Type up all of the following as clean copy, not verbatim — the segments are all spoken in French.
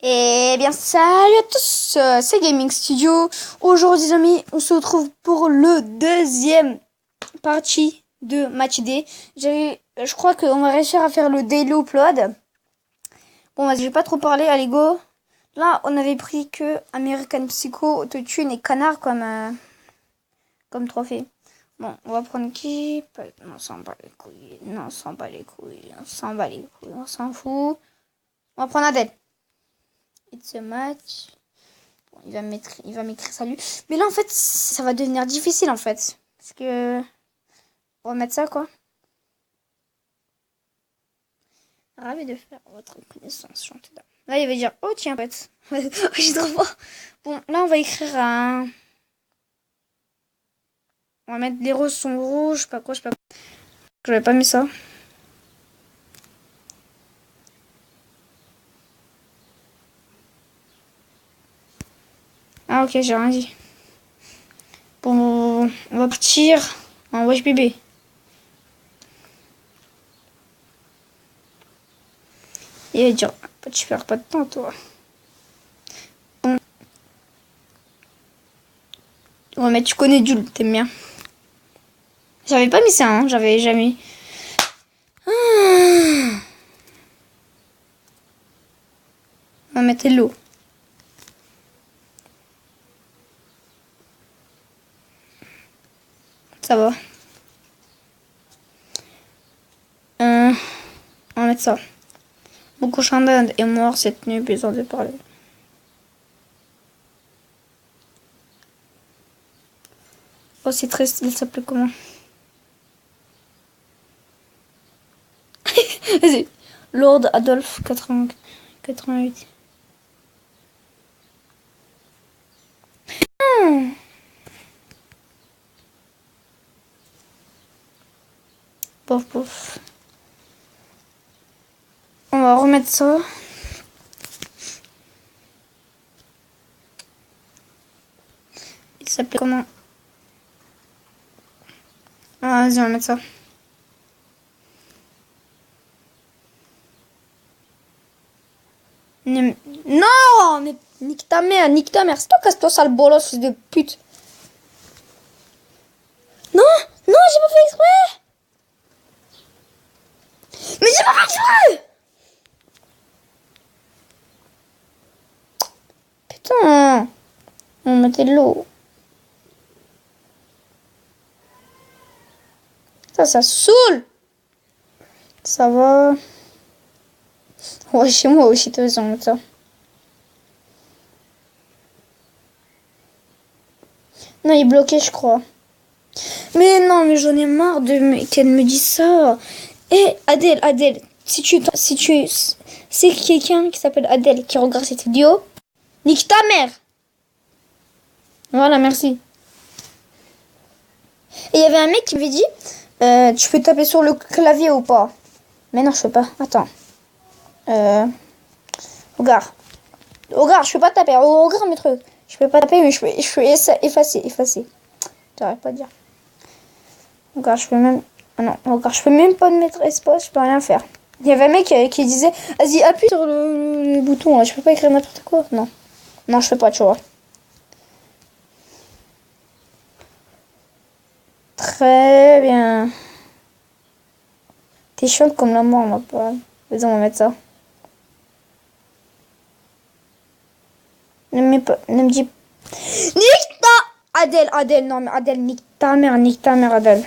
Eh bien, salut à tous, c'est Gaming Studio. Aujourd'hui, les amis, on se retrouve pour le deuxième partie de Match Day. Je crois qu'on va réussir à faire le daily upload. Bon, vas-y, je vais pas trop parler, allez go. Là, on avait pris que American Psycho, Autotune et Canard comme trophée. Bon, on va prendre qui? Non, on s'en bat les couilles. Non, on s'en bat les couilles. On s'en bat les couilles. On s'en fout. On va prendre Adèle. It's a match. Bon, il va m'écrire salut. Mais là, en fait, ça va devenir difficile, en fait. Parce que... On va mettre ça, quoi. Ravi de faire votre connaissance, chantez là. Là, il va dire, oh, tiens, en fait. Je suis trop fort. Bon, là, on va écrire un... On va mettre les roses sont rouges, je sais pas quoi, je sais pas quoi. J'avais pas mis ça. Ah, ok, j'ai rien dit. Bon, on va partir en Wesh bébé. Il va dire, tu perds pas de temps, toi. Bon. On va mettre, tu connais Jules, t'aimes bien. J'avais pas mis ça, hein, j'avais jamais. On va mettre l'eau. Ça va. On va mettre ça. Mon cochon d'Inde est mort cette nuit, besoin de parler. Oh, c'est triste, il s'appelait comment? Vas-y. Lord Adolphe 88. Pouf, pouf. On va remettre ça. Il s'appelait comment? Ah, vas-y, on va mettre ça. Non, mais nique ta mère, c'est toi casse-toi sale bolos, fils de pute. Non, non, j'ai pas fait exprès. Mais j'ai pas fait exprès. Putain, on mettait de l'eau. Ça saoule. Ça va. Ouais, chez moi aussi, t'as raison, ça. Non, il est bloqué, je crois. Mais non, mais j'en ai marre qu'elle me dise ça. Eh, Adèle, si tu c'est quelqu'un qui s'appelle Adèle qui regarde cette vidéo, nique ta mère. Voilà, merci. Et il y avait un mec qui m'avait dit, tu peux taper sur le clavier ou pas? Mais non, je peux pas. Attends. Regarde, je peux pas taper. Regarde mes trucs. Je peux pas taper, mais je peux effacer. J'arrête pas de dire. Regarde, je peux même... Ah non, regarde, je peux même pas mettre espace, je peux rien faire. Il y avait un mec qui disait, vas-y, appuie sur le bouton, là. Je peux pas écrire n'importe quoi. Non. Non, je peux pas, tu vois. Très bien. T'es chiante comme la mort, ma pote. Vas-y, on va mettre ça. Ne me dis... Nique ta... Adèle, non, mais Adèle, nique ta mère, Adèle.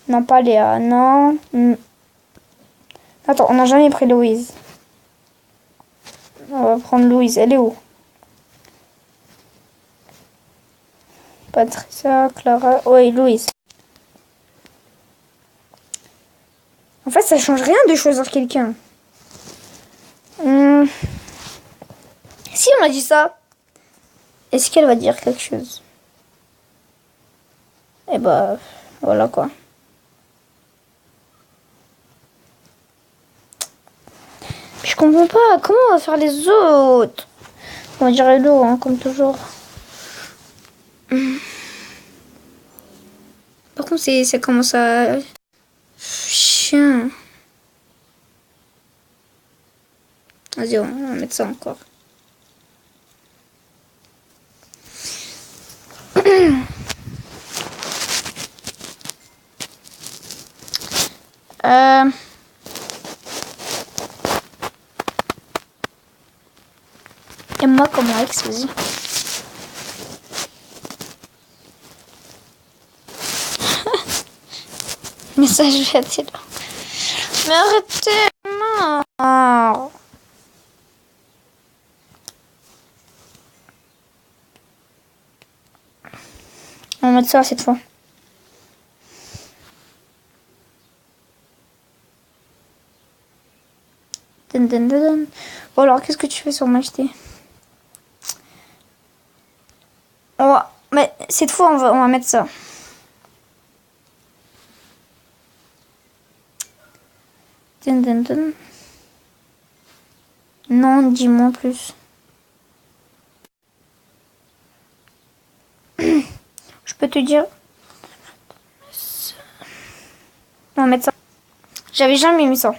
Non, pas Léa, non. Attends, on n'a jamais pris Louise. On va prendre Louise, elle est où? Patricia, Clara, oui, Louise. En fait, ça change rien de choisir quelqu'un. Si on a dit ça, est-ce qu'elle va dire quelque chose? Eh bah, voilà quoi. Je comprends pas, comment on va faire les autres? On va dire hello, hein, comme toujours. Par contre, ça commence à... Chien. Vas-y, on va mettre ça encore. Et moi comme ex, vas-y. Message fait là. Mais arrêtez, non. On va mettre ça cette fois. Dun, dun, dun, dun. Bon alors, qu'est-ce que tu fais sur MHT? Mais cette fois, on va mettre ça. Dun, dun, dun. Non, dis-moi plus. Je peux te dire. On va mettre ça. J'avais jamais mis ça.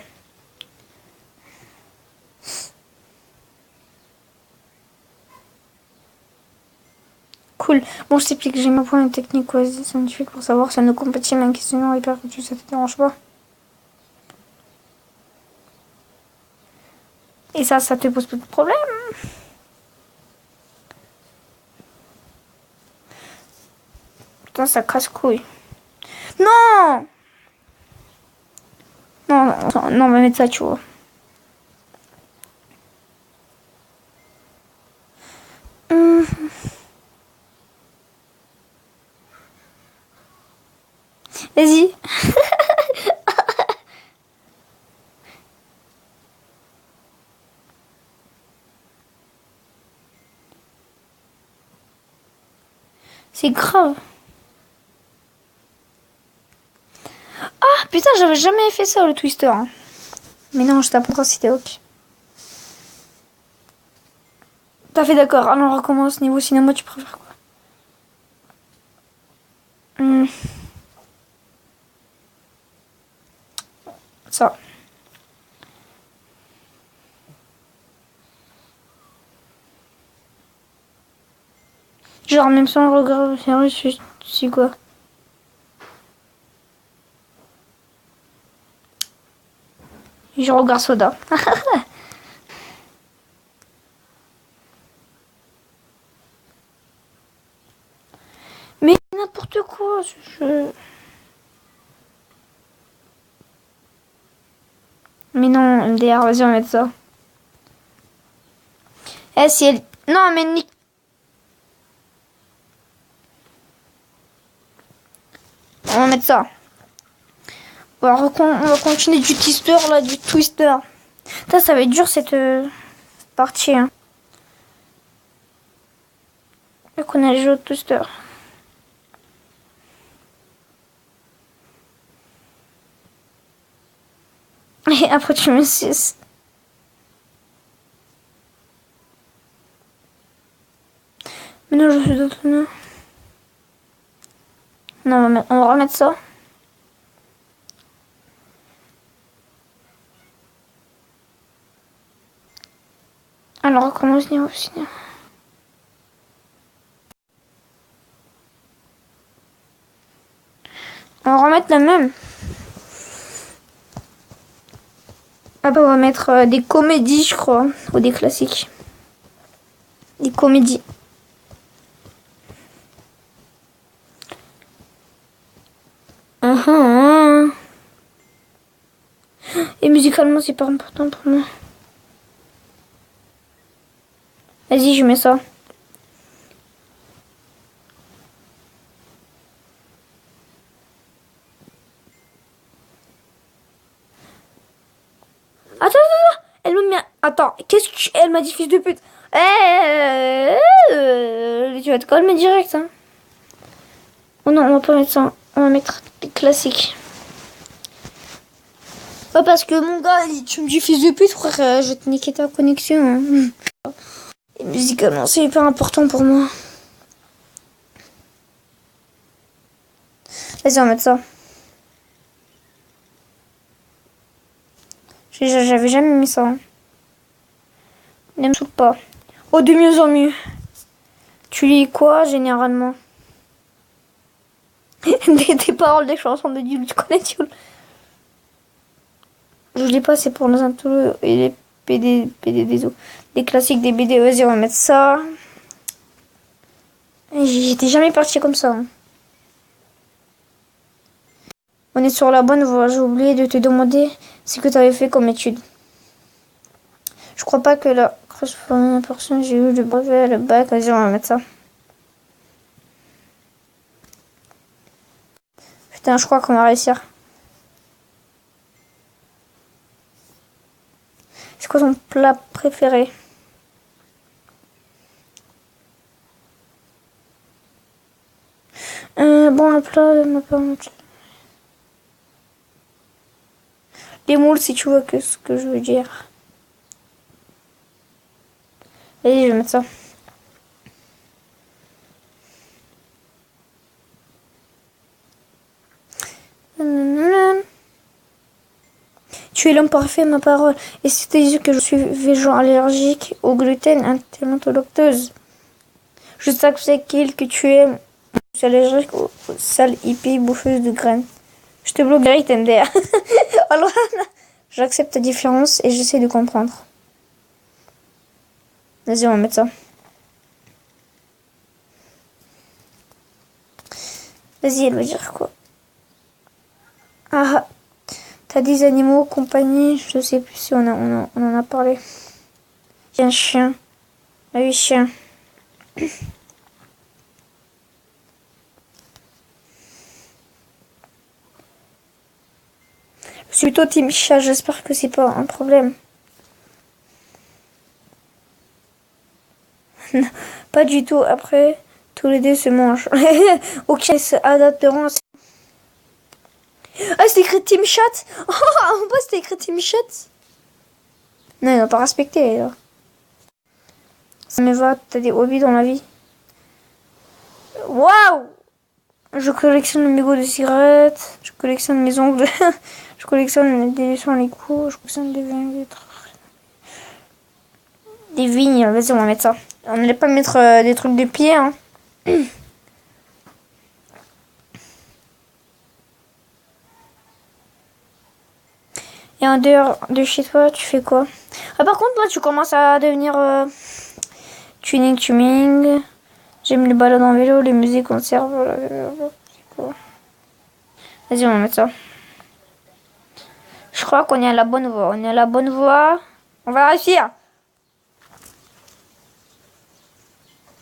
Cool. Bon, je t'explique. J'ai ma point technique quasi scientifique pour savoir si un compatible un questionnaire hyper foutu, ça te dérange pas. Et ça te pose pas de problème. Putain, ça casse couille. Non! Non, on va mettre ça, tu vois. Vas-y. C'est grave. Ah, putain, j'avais jamais fait ça, le twister. Hein. Mais non, je t'apprendrai si t'es ok. T'as fait d'accord. Alors, on recommence. Niveau cinéma, tu préfères quoi? Ça. Genre, même sans regret, c'est quoi? Je regarde Soda. Mais n'importe quoi, ce jeu. Mais non, MDR, vas-y, on va mettre ça. Eh, si elle... Non, mais Nick... On va mettre ça. On va continuer du twister, là, du twister. Ça va être dur, cette partie. Hein. Et qu'on a joué au twister. Et après, tu me 6. Mais non, je suis d'autres. Non, on va remettre ça. Alors, on commence niveau cinéma. On va remettre la même. Ah bah, on va mettre des comédies, je crois. Ou des classiques. Des comédies. Et musicalement, c'est pas important pour moi. Vas-y, je mets ça. Attends. Elle me met... Attends, qu'est-ce que... Elle m'a dit fils de pute. Tu vas te calmer direct, hein. Oh non, on va pas mettre ça. On va mettre des classiques. Pas parce que mon gars, tu me dis fils de pute, frère, je vais te niquer ta connexion. Hein. Et musicalement, c'est hyper important pour moi. Vas-y, on va mettre ça. J'avais jamais mis ça. Hein. pas. Oh, de mieux en mieux. Tu lis quoi, généralement? des paroles des chansons de Jules, tu connais Jules? Je lis pas, c'est pour les intos et les PD des os. Les classiques des BD, vas-y, on va mettre ça. J'étais jamais parti comme ça. Hein. On est sur la bonne voie. J'ai oublié de te demander ce que tu avais fait comme étude. Je crois pas que la première personne, j'ai eu le brevet, le bac. Vas-y, on va mettre ça. Putain, je crois qu'on va réussir. C'est quoi ton plat préféré? Bon, un plat de ma part. Les moules, si tu vois que ce que je veux dire. Allez, je vais mettre ça. Tu es l'homme parfait, ma parole. Et si tu dis que je suis végétarien allergique au gluten, intolérante au lactose, je sais que c'est qu'il que tu es. Je suis allergique aux sales hippies bouffeuses de graines. Je te bloquerai, MDR. Alors, j'accepte ta différence et j'essaie de comprendre. Vas-y, on va mettre ça. Vas-y, elle va dire quoi? Ah, t'as des animaux, compagnie, je sais plus si on en a parlé. J'ai un chien. Ah oui, chien. Je suis plutôt team chat, j'espère que c'est pas un problème. Non, pas du tout, après, tous les deux se mangent. Ok, se adapteront. Ah, c'est écrit team chat. Oh, en bas, c'était écrit team chat. Non, ils n'ont pas respecté, là. Ça me va, t'as des hobbies dans la vie. Waouh! Je collectionne le mégot de cigarettes. Je collectionne mes ongles. Je collectionne des laissons les coups. Je collectionne des vignes. Des vignes, vas-y, on va mettre ça. On n'allait pas mettre des trucs de pied, hein. Et en dehors de chez toi, tu fais quoi? Ah, par contre, là, tu commences à devenir tuning. J'aime les balades en vélo, les musées, concerts. Vas-y, on va mettre ça. Je crois qu'on est à la bonne voie. On est à la bonne voie. On va réussir.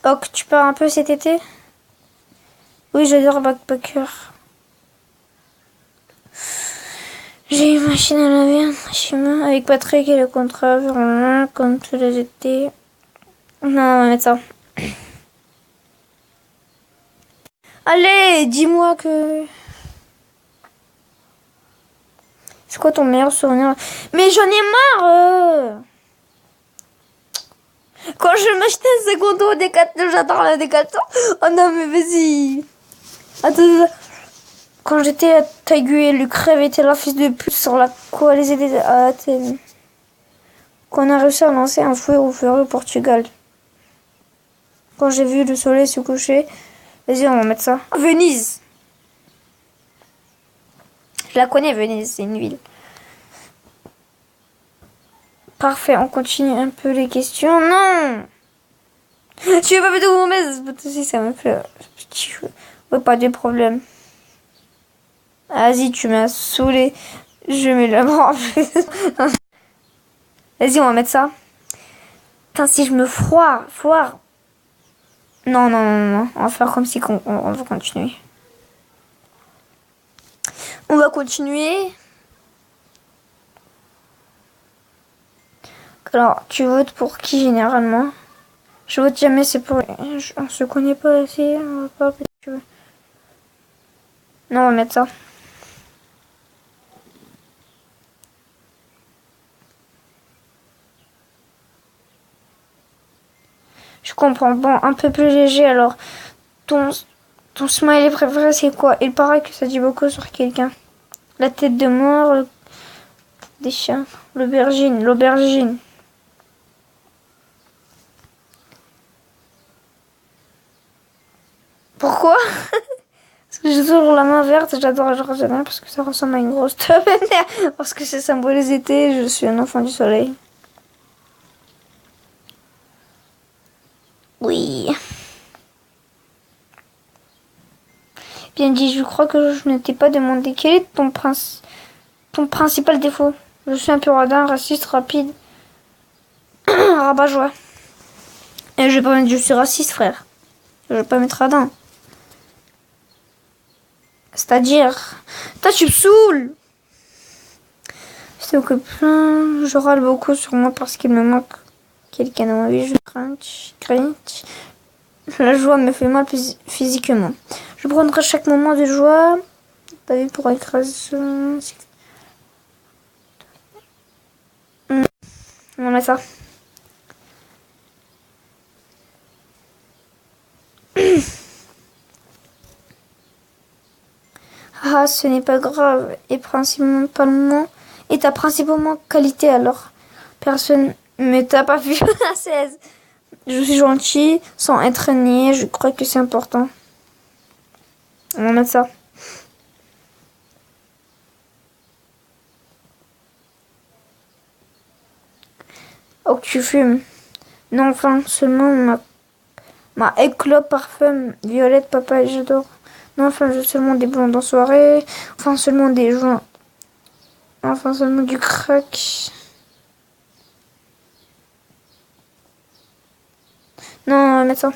Ok, tu pars un peu cet été? Oui, j'adore backpacker. J'ai une machine à laver chez moi avec Patrick et le contrat vers comme tous les étés. Non, on va mettre ça. Allez, dis-moi que... C'est quoi ton meilleur souvenir? Mais j'en ai marre Quand je m'achetais un second au Decathlon, j'adore la Decathlon. Oh non, mais vas-y. Attends. Quand j'étais à Taigué, le crève était là, fils de pute, sur la coalisée des Athènes. Qu'on a réussi à lancer un fouet au feu au Portugal. Quand j'ai vu le soleil se coucher, vas-y, on va mettre ça. Venise. Je la connais, Venise, c'est une ville. Parfait, on continue un peu les questions. Non! Tu veux pas mettre mon mauvaise? Aussi, ça me fait. Ouais, pas de problème. Vas-y, tu m'as saoulé. Je mets la main. Vas-y, on va mettre ça. Putain, si je me foire. Non. On va faire comme si on va continuer. On va continuer. Alors, tu votes pour qui généralement? Je vote jamais, c'est pour... On se connaît pas assez, on va pas... Non, on va mettre ça. Je comprends. Bon, un peu plus léger alors. Ton smiley préféré, c'est quoi? Il paraît que ça dit beaucoup sur quelqu'un. La tête de mort, des chiens, l'aubergine. Pourquoi? Parce que j'ai toujours la main verte, j'adore le jardin parce que ça ressemble à une grosse teuf. Parce que c'est symbolise l'été, je suis un enfant du soleil. Oui. Bien dit, je crois que je ne t'ai pas demandé quel est ton principal défaut. Je suis un peu radin, raciste, rapide, rabat-joie. Et je vais pas mettre je suis raciste, frère. Je vais pas mettre radin. C'est-à-dire, toi tu me saoules. C'est que plein, je râle beaucoup sur moi parce qu'il me manque quelqu'un dans ma vie. Je crains. La joie me fait mal physiquement. Je prendrai chaque moment de joie. Ta vie pour écraser. On met ça. Ah, ce n'est pas grave. Et ta principalement qualité alors. Personne ne t'a pas vu à 16. Je suis gentil sans être niais. Je crois que c'est important. On va mettre ça. Oh, que tu fumes. Non, enfin, seulement ma éclope parfum violette, papa, j'adore. Non, enfin, seulement des blondes en soirée. Enfin, seulement des joints. Enfin, seulement du crack. Non, on va mettre ça.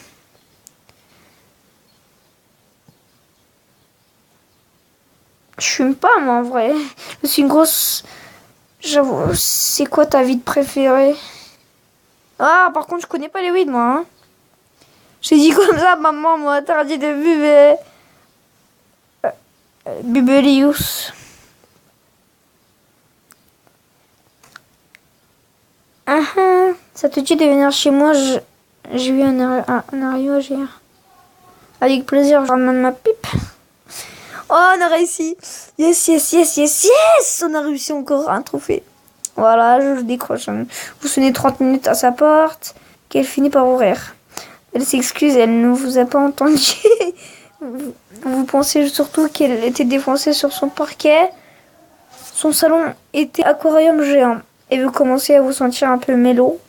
Je fume pas, moi, en vrai. Je suis une grosse... J'avoue, c'est quoi ta weed préférée? Ah, par contre, je connais pas les weed, moi. Hein. J'ai dit comme ça, maman m'a interdit de buver. Bubelius. Ça te dit de venir chez moi? J'ai eu un ario hier. Avec plaisir, je ramène ma pipe. Oh, on a réussi. Yes. On a réussi encore un trophée. Voilà, je décroche. Vous sonnez 30 minutes à sa porte, qu'elle finit par ouvrir. Elle s'excuse, elle ne vous a pas entendu. Vous pensez surtout qu'elle était défoncée sur son parquet. Son salon était aquarium géant. Et vous commencez à vous sentir un peu mélo,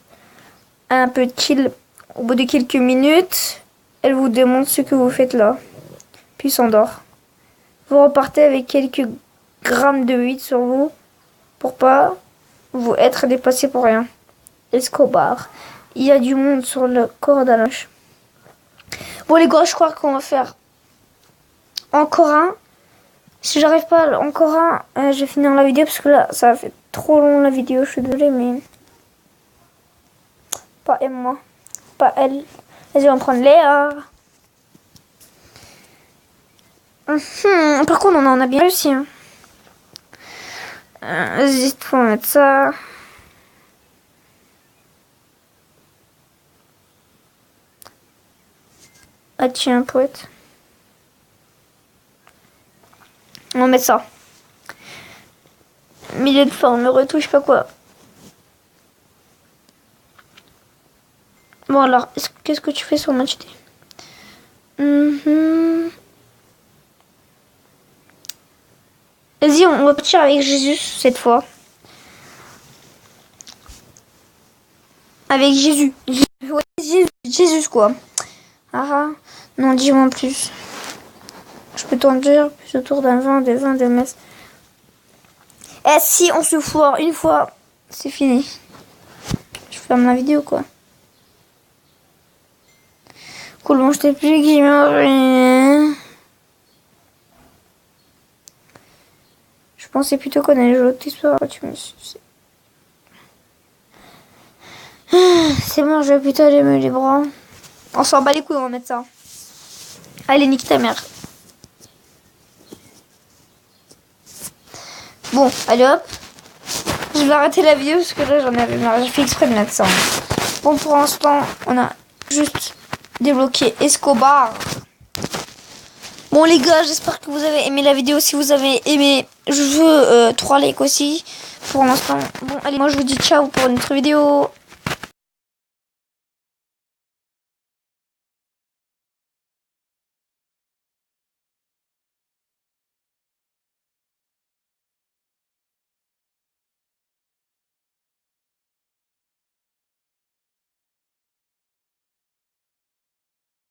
un peu chill. Au bout de quelques minutes, elle vous demande ce que vous faites là. Puis s'endort. Vous repartez avec quelques grammes de weed sur vous pour pas vous être dépassé pour rien. Escobar. Il y a du monde sur le corps d'Aloche. Bon les gars, je crois qu'on va faire encore un. Si j'arrive pas encore un, je vais finir la vidéo parce que là, ça a fait trop long la vidéo. Je suis désolée, mais pas elle, moi. Pas elle. Vas-y, on va prendre Léa. Par contre, on en a bien réussi. Hein. Vas-y, faut mettre ça. Ah tiens, poète. On va mettre ça. Milieu de forme, retouche, pas quoi. Bon alors, qu'est-ce que tu fais sur match day? Vas-y, on va partir avec Jésus cette fois. Avec Jésus. Ouais, Jésus quoi. Ah, non, dis-moi en plus. Je peux t'en dire plus autour d'un vin, des vins de messe. Eh, si on se foire une fois, c'est fini. Je ferme la vidéo quoi. Cool, bon, je t'ai plus qui m'a. Je pensais plutôt qu'on allait jouer au soir. Tu me suis. C'est bon, je vais plutôt aller me les bras. On s'en bat les couilles, on va mettre ça. Allez, nique ta mère. Bon, allez hop. Je vais arrêter la vidéo parce que là j'en avais marre. J'ai fait exprès de mettre ça. Bon, pour l'instant, on a juste débloqué Escobar. Bon les gars, j'espère que vous avez aimé la vidéo. Si vous avez aimé, je veux 3 likes aussi. Pour l'instant, bon allez, moi je vous dis ciao pour une autre vidéo.